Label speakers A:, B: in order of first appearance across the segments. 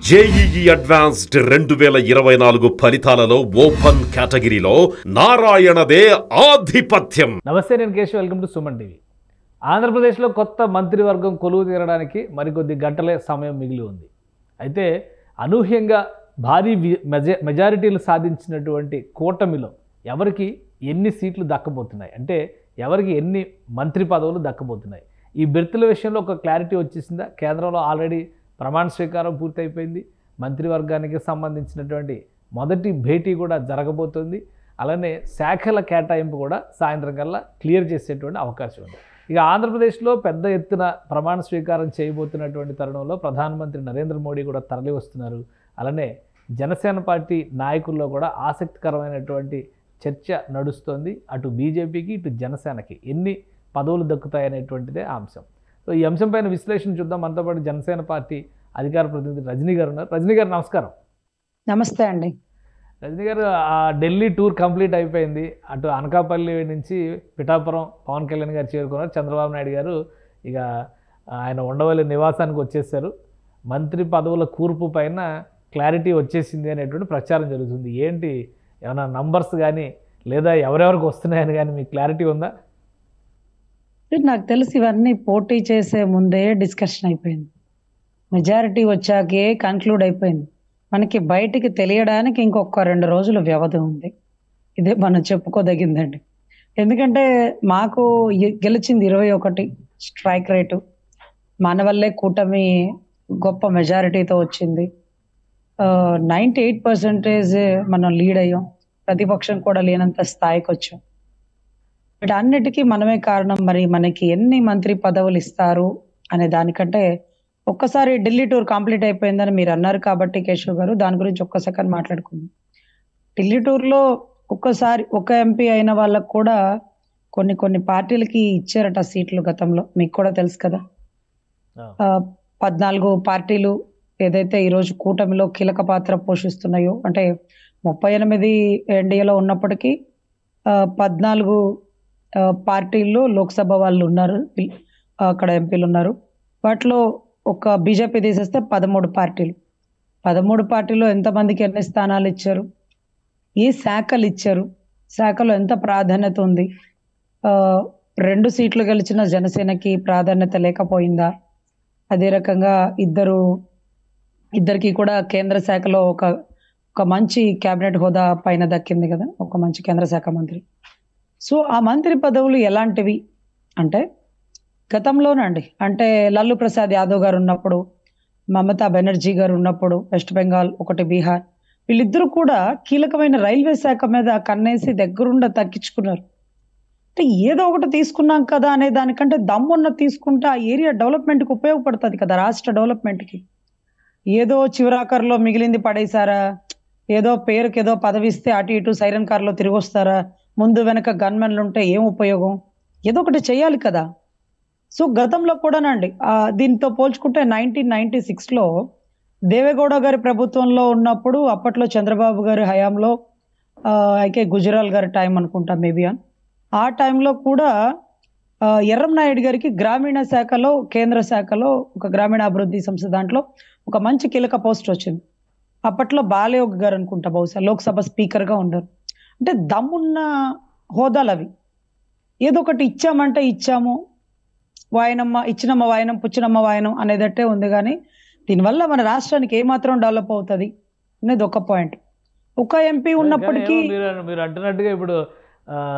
A: JEE advanced 2024 ఫలితాలలో open కేటగిరీలో నారాయణదే ఆధిపత్యం.
B: నమస్తే, నేను Keshav. Welcome to Suman TV. ఆంధ్రప్రదేశ్లో కొత్త మంత్రివర్గం కొలువు తీరడానికి మరికొద్ది గంటలే సమయం మిగిలి ఉంది. అయితే అనూహ్యంగా భారీ మెజారిటీలు సాధించినటువంటి కూటమిలో ఎవరికి ఎన్ని సీట్లు దక్కబోతున్నాయి, అంటే ఎవరికి ఎన్ని మంత్రి పదవులు దక్కబోతున్నాయి, ఈ బెర్తుల విషయంలో ఒక క్లారిటీ వచ్చేసిందా? కేంద్రంలో ఆల్రెడీ ప్రమాణ స్వీకారం పూర్తయిపోయింది. మంత్రివర్గానికి సంబంధించినటువంటి మొదటి భేటీ కూడా జరగబోతుంది. అలానే శాఖల కేటాయింపు కూడా సాయంత్రం కల్లా క్లియర్ చేసేటువంటి అవకాశం ఉంది. ఇక ఆంధ్రప్రదేశ్లో పెద్ద ఎత్తున ప్రమాణ స్వీకారం చేయబోతున్నటువంటి తరుణంలో ప్రధానమంత్రి నరేంద్ర మోడీ కూడా తరలి వస్తున్నారు. అలానే జనసేన పార్టీ నాయకుల్లో కూడా ఆసక్తికరమైనటువంటి చర్చ నడుస్తోంది. అటు బీజేపీకి ఇటు జనసేనకి ఎన్ని పదవులు దక్కుతాయనేటువంటిదే ఆ అంశం. సో ఈ అంశం పైన విశ్లేషణ చూద్దాం. మనతో పాటు జనసేన పార్టీ అధికార ప్రతినిధి రజనీ గారు ఉన్నారు. రజనీ గారు నమస్కారం.
C: నమస్తే అండి.
B: రజనీ గారు, ఆ ఢిల్లీ టూర్ కంప్లీట్ అయిపోయింది. అటు అనకాపల్లి నుంచి పిఠాపురం పవన్ కళ్యాణ్ గారు చేరుకున్నారు. చంద్రబాబు నాయుడు గారు ఇక ఆయన ఉండవల్లి నివాసానికి వచ్చేసారు. మంత్రి పదవుల కూర్పు పైన క్లారిటీ వచ్చేసింది అనేటువంటి ప్రచారం జరుగుతుంది. ఏంటి, ఏమైనా నంబర్స్ కానీ లేదా ఎవరెవరికి వస్తున్నాయని కానీ మీకు క్లారిటీ ఉందా?
C: నాకు తెలిసి ఇవన్నీ పోటీ చేసే ముందే డిస్కషన్ అయిపోయింది. మెజారిటీ వచ్చాకే కన్క్లూడ్ అయిపోయింది. మనకి బయటికి తెలియడానికి ఇంకొక 2 రోజుల వ్యవధి ఉంది. ఇదే మనం చెప్పుకోదగిందండి. ఎందుకంటే మాకు గెలిచింది 21 స్ట్రైక్ రేటు. మన వల్లే కూటమి గొప్ప మెజారిటీతో వచ్చింది. 98% మనం లీడ్ అయ్యాం. ప్రతిపక్షం కూడా లేనంత స్థాయికి వచ్చాం. వీటన్నిటికీ మనమే కారణం. మరి మనకి ఎన్ని మంత్రి పదవులు ఇస్తారు అనే దానికంటే ఒక్కసారి ఢిల్లీ టూర్ కంప్లీట్ అయిపోయిందని మీరు అన్నారు కాబట్టి కేశవ్ గారు, దాని గురించి ఒక్క సెకండ్ మాట్లాడుకుందాం. ఢిల్లీ టూర్లో ఒక్కసారి ఒక ఎంపీ అయిన వాళ్ళకు కూడా కొన్ని పార్టీలకి ఇచ్చారట సీట్లు గతంలో. మీకు కూడా తెలుసు కదా. 14 పార్టీలు ఏదైతే ఈరోజు కూటమిలో కీలక పాత్ర పోషిస్తున్నాయో, అంటే 38 ఎన్డీఏలో ఉన్నప్పటికీ 14 పార్టీల్లో లోక్సభ వాళ్ళు ఉన్నారు, అక్కడ ఎంపీలు ఉన్నారు. వాటిలో ఒక బీజేపీ తీసేస్తే 13 పార్టీలు. 13 పార్టీలో ఎంతమందికి ఎన్ని స్థానాలు ఇచ్చారు, ఏ శాఖలు ఇచ్చారు, శాఖలో ఎంత ప్రాధాన్యత ఉంది, 2 సీట్లు గెలిచిన జనసేనకి ప్రాధాన్యత లేకపోయిందా? అదే రకంగా ఇద్దరికి కూడా కేంద్ర శాఖలో ఒక మంచి కేబినెట్ హోదా పైన దక్కింది కదా, ఒక మంచి కేంద్ర శాఖ మంత్రి. సో ఆ మంత్రి పదవులు ఎలాంటివి అంటే, గతంలోనండి, అంటే లల్లు ప్రసాద్ యాదవ్ గారు ఉన్నప్పుడు, మమతా బెనర్జీ గారు ఉన్నప్పుడు వెస్ట్ బెంగాల్, ఒకటి బీహార్, వీళ్ళిద్దరూ కూడా కీలకమైన రైల్వే శాఖ మీద కన్నేసి దగ్గరుండా తగ్గించుకున్నారు. అంటే ఏదో ఒకటి తీసుకున్నాం కదా అనే దానికంటే దమ్మున్న తీసుకుంటే ఆ ఏరియా డెవలప్మెంట్కి ఉపయోగపడుతుంది కదా, రాష్ట్ర డెవలప్మెంట్కి. ఏదో చివరాకర్లో మిగిలింది పడేశారా, ఏదో పేరుకి ఏదో పదవి ఇస్తే అటు ఇటు సైరన్ కార్లో తిరిగి వస్తారా, ముందు వెనక గన్మెన్లు ఉంటే ఏం ఉపయోగం? ఏదో ఒకటి చేయాలి కదా. సో గతంలో కూడానండి, దీంతో పోల్చుకుంటే 1996లో దేవేగౌడ గారి ప్రభుత్వంలో ఉన్నప్పుడు, అప్పట్లో చంద్రబాబు గారి హయాంలో, అయితే గుజరాల్ గారి టైం అనుకుంటా మేబీ, ఆ టైంలో కూడా ఎర్రంనాయుడు గారికి గ్రామీణ శాఖలో, కేంద్ర శాఖలో ఒక గ్రామీణ అభివృద్ధి సంస్థ దాంట్లో ఒక మంచి కీలక పోస్ట్ వచ్చింది. అప్పట్లో బాలయోగ్ గారు అనుకుంటా బహుశా లోక్సభ స్పీకర్గా ఉన్నారు. అంటే దమ్మున్న హోదాలు అవి. ఏదో ఒకటి ఇచ్చామంటే ఇచ్చాము, వాయనమ్మ ఇచ్చినమ్మ వాయనం, పుచ్చినమ్మ వాయనం అనేదట్టే ఉంది. కానీ దీనివల్ల మన రాష్ట్రానికి ఏమాత్రం డెవలప్ అవుతుంది అనేది ఒక పాయింట్. ఒక ఎంపీ ఉన్నప్పటికీ
B: మీరు అంటున్నట్టుగా ఇప్పుడు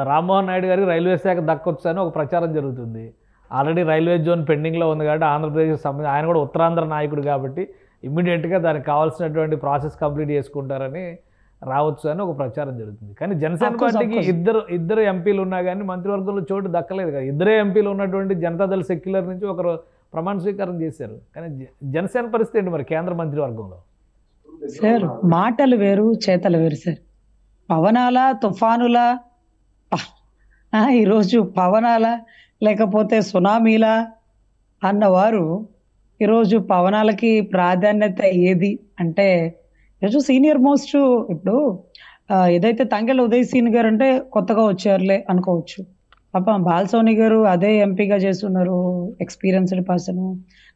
B: రామ్మోహన్ నాయుడు గారికి రైల్వే శాఖ దక్కొచ్చు అని ఒక ప్రచారం జరుగుతుంది. ఆల్రెడీ రైల్వే జోన్ పెండింగ్లో ఉంది కాబట్టి ఆంధ్రప్రదేశ్కి సంబంధించి ఆయన కూడా ఉత్తరాంధ్ర నాయకుడు కాబట్టి ఇమ్మీడియట్గా దానికి కావాల్సినటువంటి ప్రాసెస్ కంప్లీట్ చేసుకుంటారని రావచ్చు అని ఒక ప్రచారం జరుగుతుంది. కానీ జనసేన పార్టీకి ఇద్దరు ఎంపీలు ఉన్నా కానీ మంత్రివర్గంలో చోటు దక్కలేదు కదా. ఇద్దరే ఎంపీలు ఉన్నటువంటి జనతాదళ సెక్యులర్ నుంచి ఒకరు ప్రమాణ స్వీకారం చేశారు. కానీ జనసేన పరిస్థితి ఏంటి మరి కేంద్ర మంత్రివర్గంలో?
C: సార్, మాటలు వేరు, చేతలు వేరు సార్. పవనాల, తుఫానులా, ఈరోజు పవనాల లేకపోతే సునామీలా అన్నవారు ఈరోజు పవనాలకి ప్రాధాన్యత ఏది అంటే, ఈరోజు సీనియర్ మోస్ట్, ఇప్పుడు ఏదైతే తంగెళ్ళ ఉదయ్ సీన్ గారు అంటే కొత్తగా వచ్చారులే అనుకోవచ్చు. పాపం బాలసోని గారు అదే ఎంపీగా చేస్తున్నారు, ఎక్స్పీరియన్స్డ్ పర్సన్,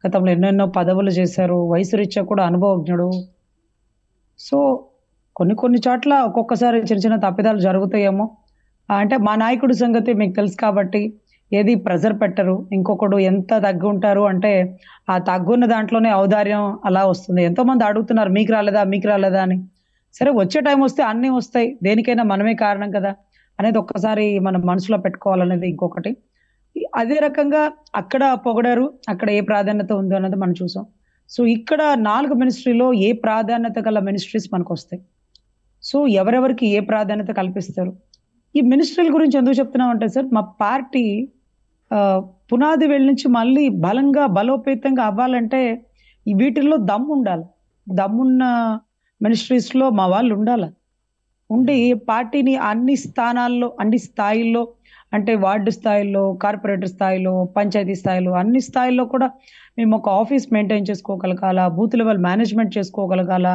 C: గతంలో ఎన్నెన్నో పదవులు చేశారు, వయసు రీత్యా కూడా అనుభవజ్ఞుడు. సో కొన్ని కొన్ని చోట్ల ఒక్కొక్కసారి చిన్న చిన్న తప్పిదాలు జరుగుతాయేమో. అంటే మా నాయకుడి సంగతి మీకు తెలుసు కాబట్టి ఏది ప్రెజర్ పెట్టరు. ఇంకొకడు ఎంత తగ్గి ఉంటారు అంటే ఆ తగ్గున్న దాంట్లోనే ఔదార్యం అలా వస్తుంది. ఎంతో మంది అడుగుతున్నారు మీకు రాలేదా మీకు రాలేదా అని. సరే వచ్చే టైం వస్తే అన్నీ వస్తాయి, దేనికైనా మనమే కారణం కదా అనేది ఒక్కసారి మనం మనసులో పెట్టుకోవాలనేది ఇంకొకటి. అదే రకంగా అక్కడ పొగడారు, అక్కడ ఏ ప్రాధాన్యత ఉందో అన్నది మనం చూసాం. సో ఇక్కడ 4 మినిస్ట్రీలో ఏ ప్రాధాన్యత గల మినిస్ట్రీస్ మనకు వస్తాయి, సో ఎవరెవరికి ఏ ప్రాధాన్యత కల్పిస్తారు. ఈ మినిస్ట్రీల గురించి ఎందుకు చెప్తున్నామంటే సార్, మా పార్టీ పునాది వేళ్ళ నుంచి మళ్ళీ బలంగా బలోపేతంగా అవ్వాలంటే ఈ వీటిల్లో దమ్ము ఉండాలి. దమ్మున్న మినిస్ట్రీస్లో మా వాళ్ళు ఉండాలి. ఉండి పార్టీని అన్ని స్థానాల్లో అన్ని స్థాయిల్లో అంటే వార్డు స్థాయిలో, కార్పొరేటర్ స్థాయిలో, పంచాయతీ స్థాయిలో, అన్ని స్థాయిల్లో కూడా మేము ఒక ఆఫీస్ మెయింటైన్ చేసుకోగలగాల, బూత్ లెవెల్ మేనేజ్మెంట్ చేసుకోగలగాల.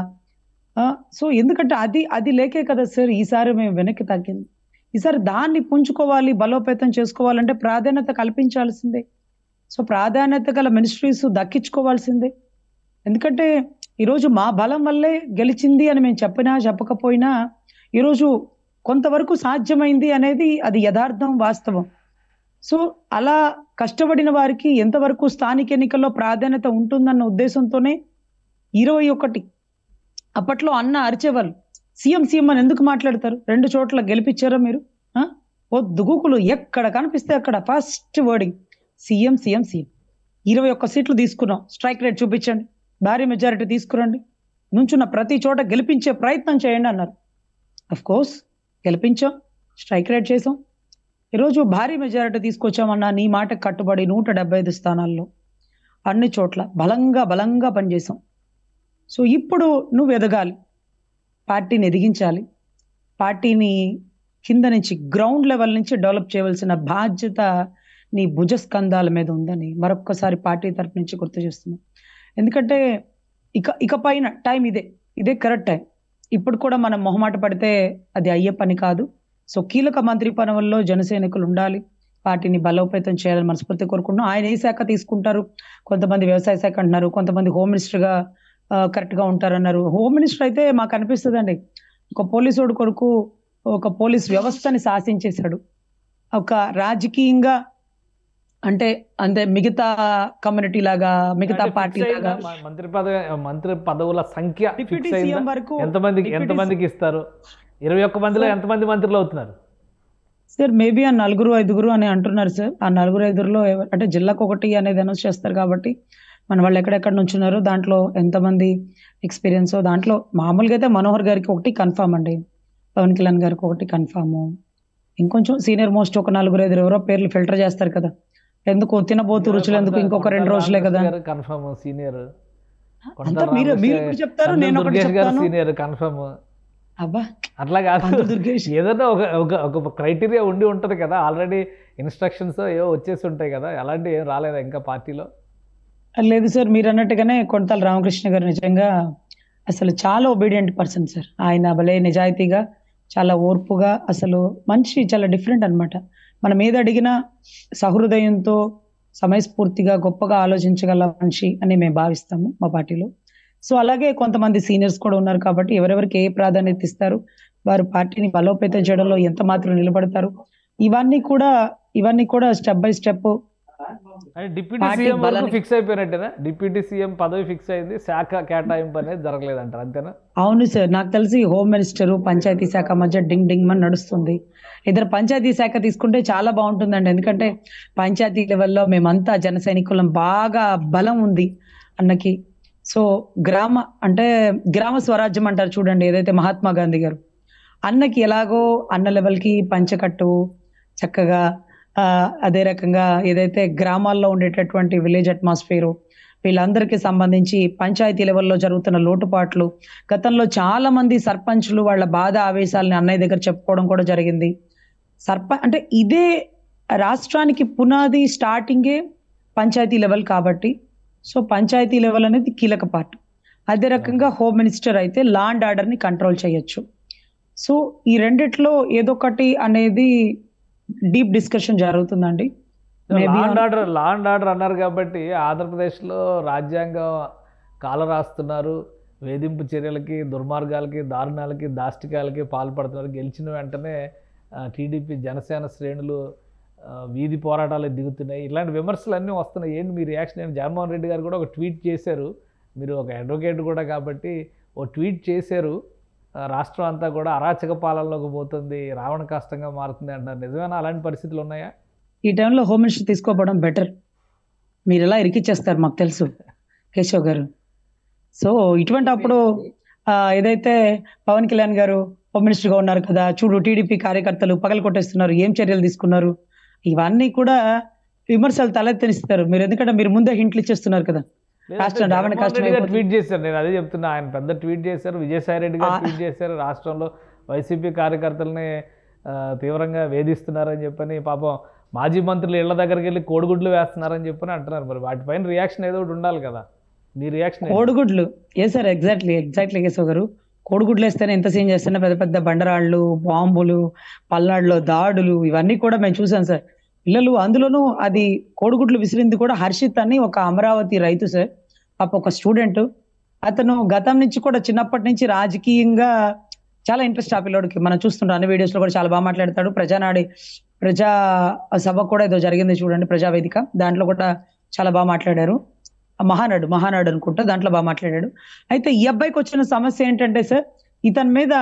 C: సో ఎందుకంటే అది లేకే కదా సార్ ఈసారి మేము వెనక్కి తగ్గింది. ఈసారి దాన్ని పుంజుకోవాలి, బలోపేతం చేసుకోవాలంటే ప్రాధాన్యత కల్పించాల్సిందే. సో ప్రాధాన్యత గల మినిస్ట్రీస్ దక్కించుకోవాల్సిందే. ఎందుకంటే ఈరోజు మా బలం వల్లే గెలిచింది అని మేము చెప్పినా చెప్పకపోయినా ఈరోజు కొంతవరకు సాధ్యమైంది అనేది అది యథార్థం, వాస్తవం. సో అలా కష్టపడిన వారికి ఎంతవరకు స్థానిక ఎన్నికల్లో ప్రాధాన్యత ఉంటుందన్న ఉద్దేశంతోనే 21 అప్పట్లో అన్న అరిచేవాళ్ళు, సీఎం అని ఎందుకు మాట్లాడతారు, 2 చోట్ల గెలిపించారా మీరు, ఓ దుగుకులు ఎక్కడ కనిపిస్తే అక్కడ ఫస్ట్ వర్డింగ్ సీఎం 21 సీట్లు తీసుకున్నాం, స్ట్రైక్ రేట్ చూపించండి, భారీ మెజారిటీ తీసుకురండి, నుంచున్న ప్రతి చోట గెలిపించే ప్రయత్నం చేయండి అన్నారు. అఫ్ కోర్స్ గెలిపించాం, స్ట్రైక్ రేట్ చేసాం, ఈరోజు భారీ మెజారిటీ తీసుకొచ్చామన్నా నీ మాట కట్టుబడి 175 స్థానాల్లో అన్ని చోట్ల బలంగా పనిచేసాం. సో ఇప్పుడు నువ్వు ఎదగాలి, పార్టీని ఎదిగించాలి, పార్టీని కింద నుంచి గ్రౌండ్ లెవెల్ నుంచి డెవలప్ చేయవలసిన బాధ్యత నీ భుజస్కంధాల మీద ఉందని మరొక్కసారి పార్టీ తరపు నుంచి గుర్తు చేస్తున్నాం. ఎందుకంటే ఇక పైన టైం ఇదే కరెక్ట్ టైం. ఇప్పుడు కూడా మనం మొహమాట పడితే అది అయ్యే పని కాదు. సో కీలక మంత్రి పదవుల్లో జనసైనికులు ఉండాలి, పార్టీని బలోపేతం చేయాలని మనస్ఫూర్తి కోరుకుంటున్నాం. ఆయన ఏ శాఖ తీసుకుంటారు, కొంతమంది వ్యవసాయ శాఖ అంటున్నారు, కొంతమంది హోమ్ మినిస్టర్గా కరెక్ట్గా ఉంటారన్నారు. హోమ్ మినిస్టర్ అయితే మాకు అనిపిస్తుందండి, ఒక పోలీసుడు కొడుకు ఒక పోలీస్ వ్యవస్థని శాసించేశాడు. ఒక రాజకీయంగా అంటే మిగతా కమ్యూనిటీ లాగా, మిగతా పార్టీ లాగా
B: మంత్రి పదవుల సంఖ్య
C: డిప్యూటీ సీఎం వరకు
B: ఎంతమందికి ఇస్తారు? 21 మందిలో ఎంతమంది మంత్రులు అవుతున్నారు
C: సార్? మేబీ ఆ 4-5 అని అంటున్నారు సార్. ఆ 4-5లో అంటే జిల్లాకు ఒకటి అనేది అనౌన్స్ చేస్తారు కాబట్టి మన వాళ్ళు ఎక్కడెక్కడ నుంచున్నారో దాంట్లో ఎంతమంది ఎక్స్పీరియన్స్, దాంట్లో మామూలుగా అయితే మనోహర్ గారికి ఒకటి కన్ఫామ్ అండి, పవన్ కళ్యాణ్ గారికి ఒకటి కన్ఫామ్, ఇంకొంచెం సీనియర్ మోస్ట్ ఒక 4-5 ఎవరో పేర్లు ఫిల్టర్ చేస్తారు కదా, ఎందుకు తినబోతు రుచులు ఎందుకు, ఇంకొక 2 రోజులే కదా
B: కన్ఫర్మ్ సీనియర్.
C: మీరు చెప్తారు, నేను ఒకటి చెప్తాను
B: సీనియర్ కన్ఫర్మ్.
C: అబ్బా
B: అట్లా కాదు, ఏదైనా ఒక క్రైటీరియా ఉంటది కదా, ఆల్రెడీ ఇన్స్ట్రక్షన్స్ ఏవో వచ్చేసి ఉంటాయి కదా, అలాంటివి ఏం రాలేదా ఇంకా పార్టీలో?
C: లేదు సార్, మీరు అన్నట్టుగానే కొనతాల రామకృష్ణ గారు నిజంగా అసలు చాలా ఒబీడియంట్ పర్సన్ సార్. ఆయన భలే నిజాయితీగా, చాలా ఓర్పుగా, అసలు మనిషి చాలా డిఫరెంట్ అనమాట. మనం ఏది అడిగినా సహృదయంతో, సమయస్ఫూర్తిగా, గొప్పగా ఆలోచించగల మనిషి అని మేము భావిస్తాము మా పార్టీలో. సో అలాగే కొంతమంది సీనియర్స్ కూడా ఉన్నారు కాబట్టి ఎవరెవరికి ఏ ప్రాధాన్యత ఇస్తారు, వారు పార్టీని బలోపేతం చేయడంలో ఎంత మాత్రం నిలబడతారు, ఇవన్నీ కూడా step by step.
B: Deputy CM fix అయిపోయినట్టేనా? డిప్యూటీ సీఎం పదవి ఫిక్స్ అయింది, శాఖ కేటాయింపు అనేది జరగలేదంటారు, అంతేనా?
C: అవును సార్, నాకు తెలిసి హోమ్ మినిస్టర్ పంచాయతీ శాఖ మధ్య డింగ్ అని నడుస్తుంది. ఇద్దరు పంచాయతీ శాఖ తీసుకుంటే చాలా బాగుంటుందండి. ఎందుకంటే పంచాయతీ లెవెల్లో మేమంతా జన సైనికులం, బాగా బలం ఉంది అన్నకి. సో గ్రామ స్వరాజ్యం అంటారు చూడండి, ఏదైతే మహాత్మా గాంధీ గారు అన్నకి ఎలాగో అన్న లెవెల్కి పంచకట్టు చక్కగా, అదే రకంగా ఏదైతే గ్రామాల్లో ఉండేటటువంటి విలేజ్ అట్మాస్ఫియర్, వీళ్ళందరికీ సంబంధించి పంచాయతీ లెవెల్లో జరుగుతున్న లోటుపాట్లు, గతంలో చాలా మంది సర్పంచ్లు వాళ్ళ బాధ ఆవేశాలని అన్నయ్య దగ్గర చెప్పుకోవడం కూడా జరిగింది. అంటే ఇదే రాష్ట్రానికి పునాది స్టార్టింగే పంచాయతీ లెవెల్ కాబట్టి, సో పంచాయతీ లెవెల్ అనేది కీలక పార్ట్. అదే రకంగా హోమ్ మినిస్టర్ అయితే లా అండ్ ఆర్డర్ని కంట్రోల్ చేయొచ్చు. సో ఈ రెండిట్లో ఏదొకటి అనేది డీప్ డిస్కషన్ జరుగుతుందండి. మేబీ
B: లా అండ్ ఆర్డర్ అన్నారు కాబట్టి ఆంధ్రప్రదేశ్లో రాజ్యాంగం కాల రాస్తున్నారు, వేధింపు చర్యలకి, దుర్మార్గాలకి, దారుణాలకి, దాష్టికాలకి పాల్పడుతున్నారు. గెలిచిన వెంటనే టీడీపీ జనసేన శ్రేణులు వీధి పోరాటాలకు దిగుతున్నాయి. ఇలాంటి విమర్శలు అన్నీ వస్తున్నాయి. ఏంటి మీ రియాక్షన్ ఏంటి? జగన్మోహన్ రెడ్డి గారు కూడా ఒక ట్వీట్ చేశారు. మీరు ఒక అడ్వకేట్ కూడా కాబట్టి ఓ ట్వీట్ చేశారు. రాష్ట్రం అంతా కూడా అరాచక పాలనలోకి పోతుంది, రావణ కష్టంగా మారుతుంది అంటున్నారు. నిజమేనా? అలాంటి పరిస్థితులు ఉన్నాయా?
C: ఈ టైంలో హోమ్ మినిస్టర్ తీసుకోవడం బెటర్. మీరు ఎలా ఇరికిచ్చేస్తారు మాకు తెలుసు కేశవ్ గారు. సో ఇటువంటి అప్పుడు ఏదైతే పవన్ కళ్యాణ్ గారు హోమ్ మినిస్టర్గా ఉన్నారు కదా, చూడు టీడీపీ కార్యకర్తలు పగలు కొట్టేస్తున్నారు, ఏం చర్యలు తీసుకున్నారు, ఇవన్నీ కూడా విమర్శలు తలెత్తనిస్తారు మీరు. ఎందుకంటే మీరు ముందే హింట్లు ఇచ్చేస్తున్నారు కదా, రాష్ట్రం రావణ కష్టం.
B: ట్వీట్ చేశారు, నేను అదే చెప్తున్నా. ఆయన పెద్ద ట్వీట్ చేశారు, విజయసాయి రెడ్డి గారు ట్వీట్ చేశారు, రాష్ట్రంలో వైసీపీ కార్యకర్తలని తీవ్రంగా వేధిస్తున్నారని చెప్పని, పాపం మాజీ మంత్రులు ఇళ్ల దగ్గరికి వెళ్ళి కోడిగుడ్లు వేస్తున్నారని చెప్పని అంటున్నారు. మరి వాటిపైన రియాక్షన్ ఏదో ఒకటి ఉండాలి కదా. మీ రియాక్షన్?
C: కోడిగుడ్లు ఏ సార్? ఎగ్జాక్ట్లీ కేశవ్ గారు. కోడిగుడ్లు వేస్తేనే ఎంత సీన్ చేస్తున్నా, పెద్ద పెద్ద బండరాళ్ళు, బాంబులు, పల్నాడులో దాడులు, ఇవన్నీ కూడా మేము చూసాం సార్. పిల్లలు అందులోనూ అది కోడిగుడ్లు విసిరింది కూడా హర్షిత్ అని ఒక అమరావతి రైతు సార్, పాప ఒక స్టూడెంట్. అతను గతం నుంచి కూడా చిన్నప్పటి నుంచి రాజకీయంగా చాలా ఇంట్రెస్ట్ ఆ పిల్లోడికి. మనం చూస్తుంటాం అన్ని వీడియోస్ లో కూడా చాలా బాగా మాట్లాడతాడు. ప్రజా సభ కూడా ఏదో జరిగింది చూడండి, ప్రజావేదిక, దాంట్లో కూడా చాలా బాగా మాట్లాడారు. మహానాడు అనుకుంటా, దాంట్లో బాగా మాట్లాడాడు. అయితే ఈ అబ్బాయికి వచ్చిన సమస్య ఏంటంటే సార్, ఇతని మీద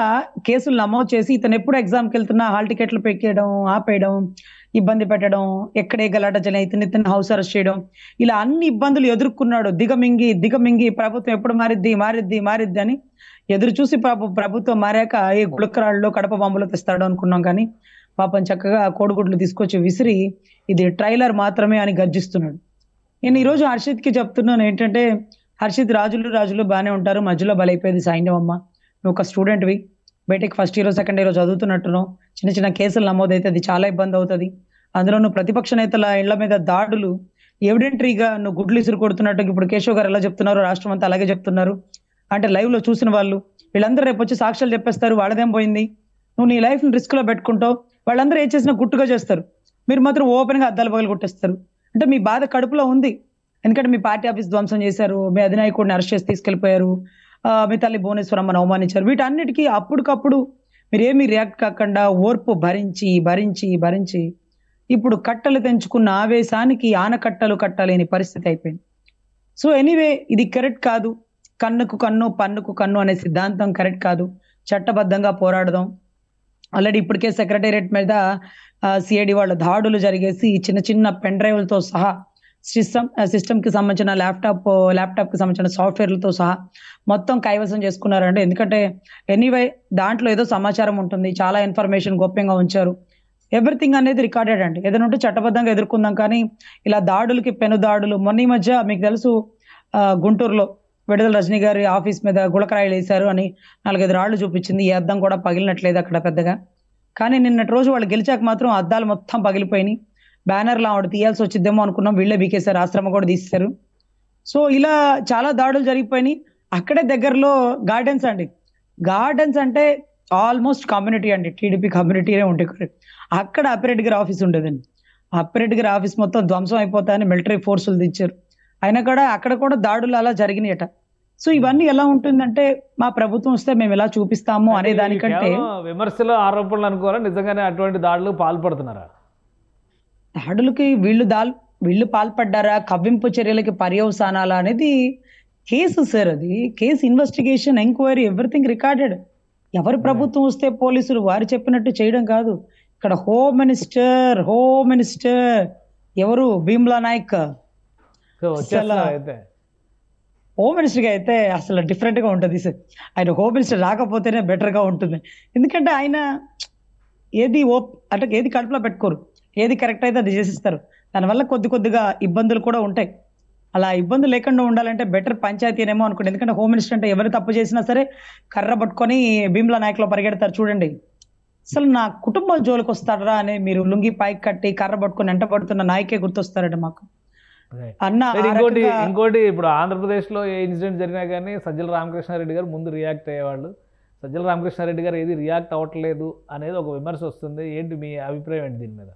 C: కేసులు నమోదు చేసి ఇతను ఎప్పుడు ఎగ్జామ్కి వెళ్తున్నా హాల్ టికెట్లు పెక్కేయడం, ఆపేయడం, ఇబ్బంది పెట్టడం, ఎక్కడే గలాట ఇతను హౌస్ అరెస్ట్ చేయడం, ఇలా అన్ని ఇబ్బందులు ఎదుర్కొన్నాడు. దిగమింగి ప్రభుత్వం ఎప్పుడు మారిద్ది అని ఎదురు చూసి ప్రభుత్వం మారాక ఏ గుళకరాళ్ళు కడప బాంబులు తెస్తాడు అనుకున్నాం. కానీ పాపం చక్కగా కోడిగుడ్లు తీసుకొచ్చి విసిరి ఇది ట్రైలర్ మాత్రమే అని గర్జిస్తున్నాడు. నేను ఈరోజు హర్షిత్కి చెప్తున్నాను ఏంటంటే, హర్షిత్ రాజులు బాగానే ఉంటారు, మధ్యలో బలైపోయేది సైన్యం అమ్మ. నువ్వు ఒక స్టూడెంట్వి, బయటకి ఫస్ట్ ఇయర్ సెకండ్ ఇయర్ చదువుతున్నట్టున్నావు, చిన్న కేసులు నమోదైతే అది చాలా ఇబ్బంది అవుతుంది. అందులో నువ్వు ప్రతిపక్ష నేతల ఇళ్ల మీద దాడులు ఎవిడెంటరీగా నువ్వు గుడ్లు ఇసురు కొడుతున్నట్టు ఇప్పుడు కేశవ్ గారు ఎలా చెప్తున్నారు, రాష్ట్రం అంతా అలాగే చెప్తున్నారు. అంటే లైవ్ లో చూసిన వాళ్ళు వీళ్ళందరూ రేపు వచ్చి సాక్ష్యాలు చెప్పేస్తారు, వాళ్ళదేం పోయింది, నువ్వు నీ లైఫ్ ని రిస్క్ లో పెట్టుకుంటావు, వాళ్ళందరూ ఏం చేసినా గుట్టుగా చేస్తారు, మీరు మాత్రం ఓపెన్ గా అద్దాలు పగలు కొట్టేస్తారు. అంటే మీ బాధ కడుపులో ఉంది. ఎందుకంటే మీ పార్టీ ఆఫీస్ ధ్వంసం చేశారు, మీ అధినాయకుడిని అరెస్ట్ చేసి తీసుకెళ్లిపోయారు, మీ తల్లి భువనేశ్వరమ్మను అవమానించారు. వీటన్నిటికీ అప్పటికప్పుడు మీరేమీ రియాక్ట్ కాకుండా ఓర్పు భరించి ఇప్పుడు కట్టలు తెంచుకున్న ఆవేశానికి ఆనకట్టలు కట్టలేని పరిస్థితి అయిపోయింది. సో ఎనీవే, ఇది కరెక్ట్ కాదు. కన్నుకు కన్ను పన్నుకు కన్ను అనే సిద్ధాంతం కరెక్ట్ కాదు. చట్టబద్ధంగా పోరాడదాం. ఆల్రెడీ ఇప్పటికే సెక్రటేరియట్ మీద సిఐడి వాళ్ళ దాడులు జరిగేసి చిన్న పెన్ డ్రైవ్లతో సహా సిస్టమ్ కి సంబంధించిన ల్యాప్టాప్ కి సంబంధించిన సాఫ్ట్వేర్లతో సహా మొత్తం కైవసం చేసుకున్నారండి. ఎందుకంటే ఎనీవే దాంట్లో ఏదో సమాచారం ఉంటుంది, చాలా ఇన్ఫర్మేషన్ గోప్యంగా ఉంచారు. ఎవ్రీథింగ్ అనేది రికార్డెడ్ అండి. ఏదైనా ఉంటే చట్టబద్ధంగా ఎదుర్కొందాం. కానీ ఇలా దాడులకి పెను దాడులు, మొన్న ఈ మధ్య మీకు తెలుసు గుంటూరులో విడుదల రజనీ గారి ఆఫీస్ మీద గుళకరాయిలు వేశారు అని 4-5 రాళ్లు చూపించింది. ఈ అద్దం కూడా పగిలినట్లేదు అక్కడ పెద్దగా. కానీ నిన్నటి రోజు వాళ్ళు గెలిచాక మాత్రం అద్దాలు మొత్తం పగిలిపోయినాయి. బ్యానర్లు ఆవిడ తీయాల్సి వచ్చిద్దేమో అనుకున్నాం, వీళ్ళే బీకేశారు, ఆశ్రమ కూడా తీసేశారు. సో ఇలా చాలా దాడులు జరిగిపోయినాయి. అక్కడే దగ్గరలో గార్డెన్స్ అంటే ఆల్మోస్ట్ కమ్యూనిటీ అండి, టీడీపీ కమ్యూనిటీనే ఉంటాయి. అక్కడ అప్పిరెడ్డి గారి ఆఫీస్ ఉండేదండి. అప్పిరెడ్డి గారి ఆఫీస్ మొత్తం ధ్వంసం అయిపోతాయని మిలిటరీ ఫోర్సులు తెచ్చారు. అయినా కూడా అక్కడ కూడా దాడులు అలా జరిగినాయట. సో ఇవన్నీ ఎలా ఉంటుందంటే, మా ప్రభుత్వం వస్తే మేము ఎలా చూపిస్తాము అనే దానికంటే
B: విమర్శలు ఆరోపణలు అనుకోవాలా, నిజంగానే అటువంటి దాడులు పాల్పడుతున్నారా?
C: దాడులకి వీళ్ళు పాల్పడ్డారా, కవ్వింపు చర్యలకి పర్యవసానాలా అనేది కేసు సార్. అది case, investigation, enquiry, everything recorded. ఎవరు ప్రభుత్వం వస్తే పోలీసులు వారు చెప్పినట్టు చేయడం కాదు. ఇక్కడ హోమ్ మినిస్టర్ ఎవరు, భీమ్లా నాయక్. హోమ్ మినిస్టర్ గా అయితే అసలు డిఫరెంట్ గా ఉంటుంది సార్. ఆయన హోమ్ మినిస్టర్ రాకపోతేనే బెటర్ గా ఉంటుంది. ఎందుకంటే ఆయన ఏది కడుపులో పెట్టుకోరు, ఏది కరెక్ట్ అయితే అది చేసిస్తారు. దానివల్ల కొద్దిగా ఇబ్బందులు కూడా ఉంటాయి. అలా ఇబ్బంది లేకుండా ఉండాలంటే బెటర్ పంచాయతీనేమో అనుకోండి. ఎందుకంటే హోమ్ మినిస్టర్ అంటే ఎవరు తప్పు చేసినా సరే కర్ర పట్టుకొని భీమ్లా నాయక్లో పరిగెడతారు చూడండి. అసలు నా కుటుంబం జోలికి వస్తాడరా అని మీరు లుంగి పైకి కట్టి కర్ర పట్టుకొని వెంట పడుతున్న నాయకే గుర్తొస్తారండి మాకు.
B: ఇంకోటి ఇప్పుడు ఆంధ్రప్రదేశ్లో ఏ ఇన్సిడెంట్ జరిగినా కానీ సజ్జల రామకృష్ణారెడ్డి గారు ముందు రియాక్ట్ అయ్యేవాళ్ళు. సజ్జల రామకృష్ణారెడ్డి గారు ఏది రియాక్ట్ అవ్వట్లేదు అనేది ఒక విమర్శ వస్తుంది. ఏంటి మీ అభిప్రాయం ఏంటి దీని మీద?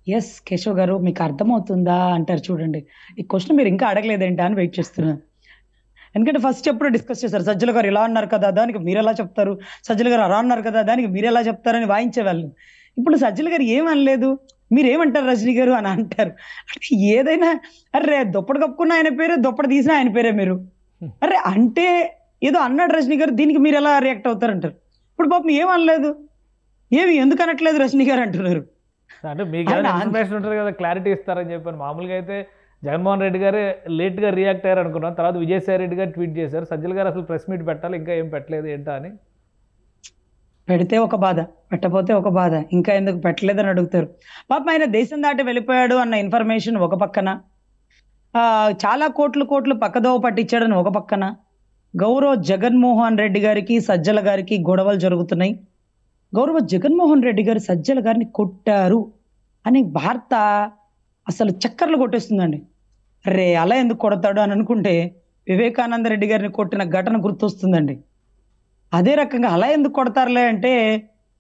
C: ఎస్ కేశవ్ గారు, మీకు అర్థమవుతుందా అంటారు చూడండి. ఈ క్వశ్చన్ మీరు ఇంకా అడగలేదేంటా అని వెయిట్ చేస్తున్నాను. ఎందుకంటే ఫస్ట్ ఎప్పుడు డిస్కస్ చేశారు, సజ్జల గారు ఇలా అన్నారు కదా దానికి మీరు ఎలా చెప్తారు, సజ్జల గారు అలా అన్నారు కదా దానికి మీరు ఎలా చెప్తారని వాయించేవాళ్ళు. ఇప్పుడు సజ్జల గారు ఏమనలేదు, మీరేమంటారు రజనీ గారు అని అంటారు. అంటే ఏదైనా అరే దుప్పటి కప్పుకున్న ఆయన పేరే, దుప్పటి తీసిన ఆయన పేరే మీరు. అరే అంటే ఏదో అన్నాడు రజనీ గారు, దీనికి మీరు ఎలా రియాక్ట్ అవుతారంటారు. ఇప్పుడు పాపం ఏమనలేదు, ఏమి ఎందుకు అనట్లేదు రజనీ గారు అంటున్నారు.
B: అంటే మీకు ఇన్ఫర్మేషన్ ఉంటుంది కదా, క్లారిటీ ఇస్తారని చెప్పాను. మామూలుగా అయితే జగన్మోహన్ రెడ్డి గారు లేట్గా రియాక్ట్ అయ్యారు అనుకున్నాం. తర్వాత విజయసాయి రెడ్డి గారు ట్వీట్ చేశారు, సజ్జల గారు అసలు ప్రెస్ మీట్ పెట్టాలి, ఇంకా ఏం పెట్టలేదు ఏంటా అని.
C: పెడితే ఒక బాధ, పెట్టపోతే ఒక బాధ, ఇంకా ఎందుకు పెట్టలేదని అడుగుతారు. పాపం ఆయన దేశం దాటి వెళ్ళిపోయాడు అన్న ఇన్ఫర్మేషన్ ఒక పక్కన, చాలా కోట్లు పక్కదోవ పట్టించాడని ఒక పక్కన, గౌరవ జగన్మోహన్ రెడ్డి గారికి సజ్జల గారికి గొడవలు జరుగుతున్నాయి. గౌరవ జగన్మోహన్ రెడ్డి గారు సజ్జల గారిని కొట్టారు అని వార్త అసలు చక్కర్లు కొట్టేస్తుందండి. రే అలా ఎందుకు కొడతాడు అని అనుకుంటే వివేకానంద రెడ్డి గారిని కొట్టిన ఘటన గుర్తొస్తుందండి. అదే రకంగా అలా ఎందుకు కొడతారులే అంటే,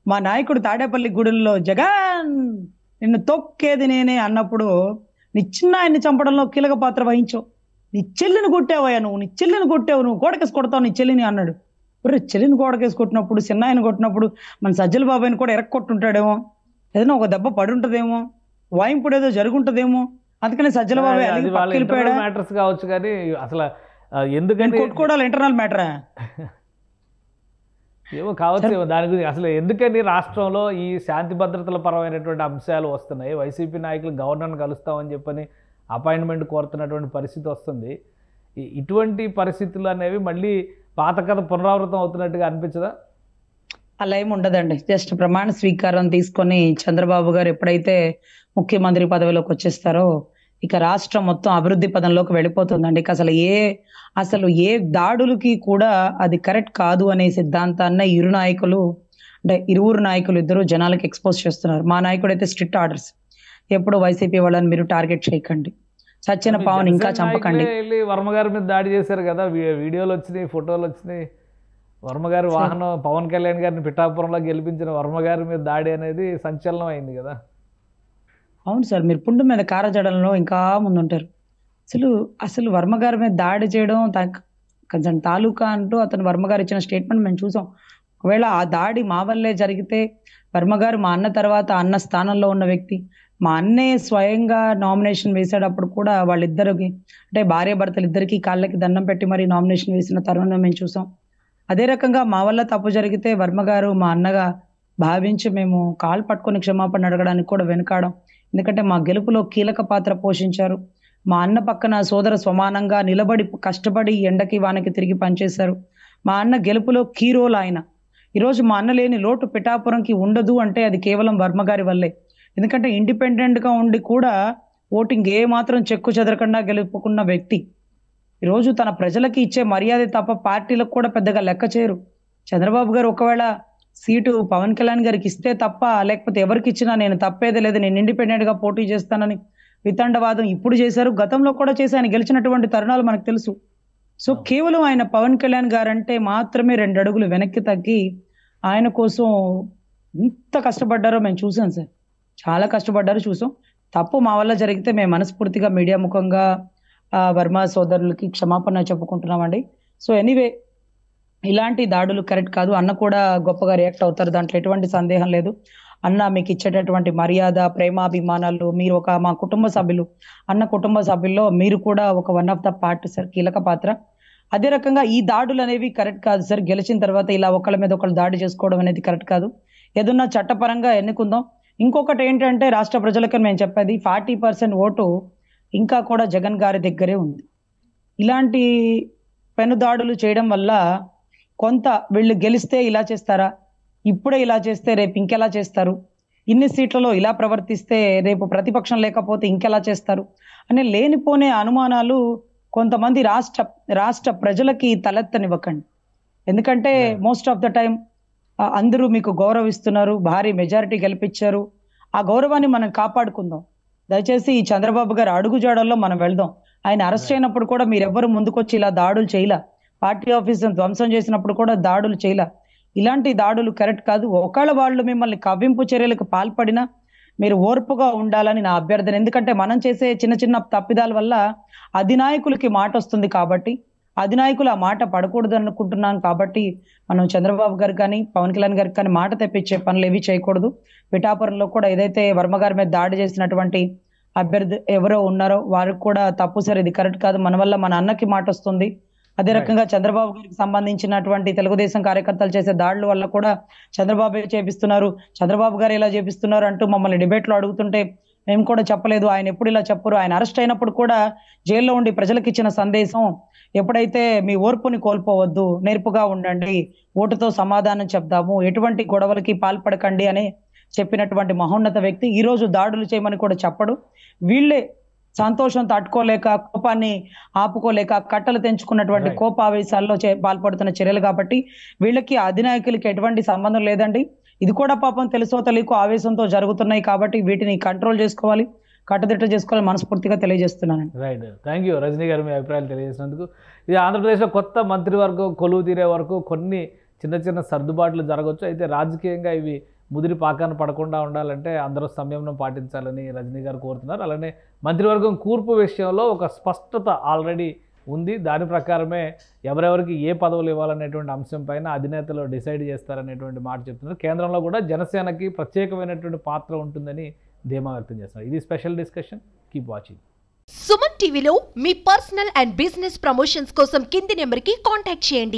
C: మా నాయకుడు తాడేపల్లి గూడెంలో జగన్ నిన్ను తొక్కేది నేనే అన్నప్పుడు నీ చిన్న ఆయన్ని చంపడంలో కీలక పాత్ర వహించావు, నీ చెల్లిని కొట్టావయ్యా నువ్వు, నీ చెల్లిని కొట్టావు, నువ్వు గోడకేసి కొడతావు నీ చెల్లిని అన్నాడు. చెల్లిని గోడకేసి కొట్టినప్పుడు, చిన్న ఆయన కొట్టినప్పుడు మన సజ్జల బాబాయిని కూడా ఎరక్కొట్టుంటాడేమో, ఏదైనా ఒక దెబ్బ పడి ఉంటదేమో, వాయింపుడు ఏదో జరుగుంటదేమో, అందుకని సజ్జల బాబాయ్ వెళ్ళిపోయాడు.
B: మ్యాటర్స్ కావచ్చు కానీ అసలు ఎందుకని
C: కొట్టుకోవడాలి ఇంటర్నల్ మ్యాటరా
B: ఏమో కావచ్చు. దాని గురించి అసలు ఎందుకని రాష్ట్రంలో ఈ శాంతి భద్రతల పరమైనటువంటి అంశాలు వస్తున్నాయి, వైసీపీ నాయకులు గవర్నర్ని కలుస్తామని చెప్పని అపాయింట్మెంట్ కోరుతున్నటువంటి పరిస్థితి వస్తుంది. ఇటువంటి పరిస్థితులు అనేవి మళ్ళీ పాత కథ పునరావృతం అవుతున్నట్టుగా అనిపించదా?
C: అలా ఏమి ఉండదండి. జస్ట్ ప్రమాణ స్వీకారం తీసుకొని చంద్రబాబు గారు ఎప్పుడైతే ముఖ్యమంత్రి పదవిలోకి వచ్చేస్తారో ఇక రాష్ట్రం మొత్తం అభివృద్ధి పదంలోకి వెళ్ళిపోతుందండి. ఇక అసలు ఏ దాడులకి కూడా అది కరెక్ట్ కాదు అనే సిద్ధాంతాన్ని ఇరువురు నాయకులు ఇద్దరు జనాలకు ఎక్స్పోజ్ చేస్తున్నారు. మా నాయకుడు అయితే స్ట్రిక్ట్ ఆర్డర్స్, ఎప్పుడు వైసీపీ వాళ్ళని మీరు టార్గెట్ చేయకండి, సచ్చిన పావన్ ఇంకా చంపకండి.
B: వర్మ గారి మీద దాడి చేశారు కదా, వీడియోలు వచ్చినాయి, ఫోటోలు వచ్చినాయి. వర్మ గారి వాహనం పవన్ కళ్యాణ్ గారిని పిఠాపురంలో గెలిపించిన వర్మ గారి మీద దాడి అనేది సంచలనం అయింది కదా.
C: అవును సార్, మీరు పుండు మీద కారజడంలో ఇంకా ముందుంటారు. అసలు వర్మ గారి మీద దాడి చేయడం కొంచెం తాలూకా అంటూ అతను వర్మ గారు ఇచ్చిన స్టేట్మెంట్ మేము చూసాం. ఒకవేళ ఆ దాడి మా వల్లే జరిగితే, వర్మ గారు మా అన్న తర్వాత అన్న స్థానంలో ఉన్న వ్యక్తి, మా అన్నే స్వయంగా నామినేషన్ వేసేటప్పుడు కూడా వాళ్ళిద్దరికి అంటే భార్య భర్తలు ఇద్దరికి కాళ్ళకి దండం పెట్టి మరి నామినేషన్ వేసిన తరుణం మేము చూసాం. అదే రకంగా మా వల్ల తప్పు జరిగితే వర్మ గారు మా అన్నగా భావించి మేము కాలు పట్టుకొని క్షమాపణ అడగడానికి కూడా వెనుకాడం. ఎందుకంటే మా గెలుపులో కీలక పాత్ర పోషించారు. మా అన్న పక్కన సోదర సమానంగా నిలబడి కష్టపడి ఎండకి వానకి తిరిగి పనిచేశారు. మా అన్న గెలుపులో కీ రోల్ ఆయన. ఈరోజు మా అన్న లేని లోటు పిఠాపురంకి ఉండదు అంటే అది కేవలం వర్మ గారి వల్లే. ఎందుకంటే ఇండిపెండెంట్ గా ఉండి కూడా ఓటింగ్ ఏ మాత్రం చెక్కు చెదరకుండా గెలుపుకున్న వ్యక్తి ఈరోజు తన ప్రజలకి ఇచ్చే మర్యాద తప్ప పార్టీలకు కూడా పెద్దగా లెక్క చేయరు. చంద్రబాబు గారు ఒకవేళ సీటు పవన్ కళ్యాణ్ గారికి ఇస్తే తప్ప, లేకపోతే ఎవరికి ఇచ్చినా నేను తప్పేదే లేదు, నేను ఇండిపెండెంట్ గా పోటీ చేస్తానని వితండవాదం ఇప్పుడు చేశారు, గతంలో కూడా చేసి ఆయన గెలిచినటువంటి తరుణాలు మనకు తెలుసు. సో కేవలం ఆయన పవన్ కళ్యాణ్ గారు అంటే మాత్రమే 2 అడుగులు వెనక్కి తగ్గి ఆయన కోసం ఎంత కష్టపడ్డారో మేము చూసాం సార్. చాలా కష్టపడ్డారు, చూసాం. తప్పు మా వల్ల జరిగితే మేము మనస్ఫూర్తిగా మీడియా ముఖంగా వర్మ సోదరులకి క్షమాపణ చెప్పుకుంటున్నామండి. సో ఎనీవే, ఇలాంటి దాడులు కరెక్ట్ కాదు. అన్న కూడా గొప్పగా రియాక్ట్ అవుతారు, దాంట్లో ఎటువంటి సందేహం లేదు. అన్న మీకు ఇచ్చేటటువంటి మర్యాద, ప్రేమాభిమానాలు, మీరు మా కుటుంబ సభ్యులు, అన్న కుటుంబ సభ్యుల్లో మీరు కూడా ఒక one of the part sir, కీలక పాత్ర. అదే రకంగా ఈ దాడులు అనేవి కరెక్ట్ కాదు సార్. గెలిచిన తర్వాత ఇలా ఒకళ్ళ మీద ఒకళ్ళు దాడి చేసుకోవడం అనేది కరెక్ట్ కాదు. ఏదన్నా చట్టపరంగా ఎన్నుకుందాం. ఇంకొకటి ఏంటంటే రాష్ట్ర ప్రజలకు మేము చెప్పేది, 40% ఓటు ఇంకా కూడా జగన్ గారి దగ్గరే ఉంది. ఇలాంటి పెనుదాడులు చేయడం వల్ల కొంత వీళ్ళు గెలిస్తే ఇలా చేస్తారా, ఇప్పుడే ఇలా చేస్తే రేపు ఇంకెలా చేస్తారు, ఇన్ని సీట్లలో ఇలా ప్రవర్తిస్తే రేపు ప్రతిపక్షం లేకపోతే ఇంకెలా చేస్తారు అనే లేనిపోనే అనుమానాలు కొంతమంది రాష్ట్ర ప్రజలకి తలెత్తనివ్వకండి. ఎందుకంటే మోస్ట్ ఆఫ్ ద టైం అందరూ మీకు గౌరవిస్తున్నారు, భారీ మెజారిటీ గెలిపించారు. ఆ గౌరవాన్ని మనం కాపాడుకుందాం. దయచేసి ఈ చంద్రబాబు గారు అడుగుజాడల్లో మనం వెళ్దాం. ఆయన అరెస్ట్ అయినప్పుడు కూడా మీరెవ్వరు ముందుకొచ్చి ఇలా దాడులు చేయలా. పార్టీ ఆఫీసును ధ్వంసం చేసినప్పుడు కూడా దాడులు చేయలే. ఇలాంటి దాడులు కరెక్ట్ కాదు. ఒకవేళ వాళ్ళు మిమ్మల్ని కవ్వింపు చర్యలకు పాల్పడినా మీరు ఓర్పుగా ఉండాలని నా అభ్యర్థన. ఎందుకంటే మనం చేసే చిన్న చిన్న తప్పిదాల వల్ల అధినాయకులకి మాట వస్తుంది కాబట్టి, అధినాయకులు ఆ మాట పడకూడదు అనుకుంటున్నాను కాబట్టి మనం చంద్రబాబు గారికి కానీ పవన్ కళ్యాణ్ గారికి కానీ మాట తెప్పించే పనులు ఏవి చేయకూడదు. పిఠాపురంలో కూడా ఏదైతే వర్మ గారి మీద దాడి చేసినటువంటి అభ్యర్థి ఎవరో ఉన్నారో వారికి కూడా తప్పు సార్, ఇది కరెక్ట్ కాదు, మన వల్ల మన అన్నకి మాట వస్తుంది. అదే రకంగా చంద్రబాబు గారికి సంబంధించినటువంటి తెలుగుదేశం కార్యకర్తలు చేసే దాడుల వల్ల కూడా చంద్రబాబు చేపిస్తున్నారు, చంద్రబాబు గారు ఇలా చేపిస్తున్నారు అంటూ మమ్మల్ని డిబేట్లో అడుగుతుంటే మేము కూడా చెప్పలేదు, ఆయన ఎప్పుడు ఇలా చెప్పరు. ఆయన అరెస్ట్ అయినప్పుడు కూడా జైల్లో ఉండి ప్రజలకు ఇచ్చిన సందేశం ఎప్పుడైతే మీ ఓర్పుని కోల్పోవద్దు, నేర్పుగా ఉండండి, ఓటుతో సమాధానం చెప్దాము, ఎటువంటి గొడవలకి పాల్పడకండి అని చెప్పినటువంటి మహోన్నత వ్యక్తి ఈ రోజు దాడులు చేయమని కూడా చెప్పడు. వీళ్ళే సంతోషం తట్టుకోలేక, కోపాన్ని ఆపుకోలేక కట్టలు తెంచుకున్నటువంటి కోపావేశాల్లో పాల్పడుతున్న చర్యలు కాబట్టి వీళ్ళకి అధినాయకులకి ఎటువంటి సంబంధం లేదండి. ఇది కూడా పాపం తెలుసో తెలియకో ఆవేశంతో జరుగుతున్నాయి కాబట్టి వీటిని కంట్రోల్ చేసుకోవాలి, కట్టుదిట్ట చేసుకోవాలని మనస్ఫూర్తిగా తెలియజేస్తున్నాను.
B: రైట్, థ్యాంక్ యూ రజనీ గారు మీ అభిప్రాయాలు తెలియజేసినందుకు. ఇది ఆంధ్రప్రదేశ్లో కొత్త మంత్రివర్గం కొలువు తీరే వరకు కొన్ని చిన్న చిన్న సర్దుబాట్లు జరగవచ్చు. అయితే రాజకీయంగా ఇవి ముదిరి పాకాన పడకుండా ఉండాలంటే అందరూ సంయమనం పాటించాలని రజనీ గారు కోరుతున్నారు. అలానే మంత్రివర్గం కూర్పు విషయంలో ఒక స్పష్టత ఆల్రెడీ ఉంది. దాని ప్రకారమే ఎవరెవరికి ఏ పదవులు ఇవ్వాలనేటువంటి అంశం పైన అధినేతలు డిసైడ్ చేస్తారనేటువంటి మాట చెప్తున్నారు. కేంద్రంలో కూడా జనసేనకి ప్రత్యేకమైనటువంటి పాత్ర ఉంటుందని ధీమా వ్యక్తం చేస్తున్నారు. ఇది special discussion. Keep watching.
D: Suman టీవీలో మీ పర్సనల్ అండ్ బిజినెస్ ప్రమోషన్స్ కోసం కింది నెంబర్కి కాంటాక్ట్ చేయండి.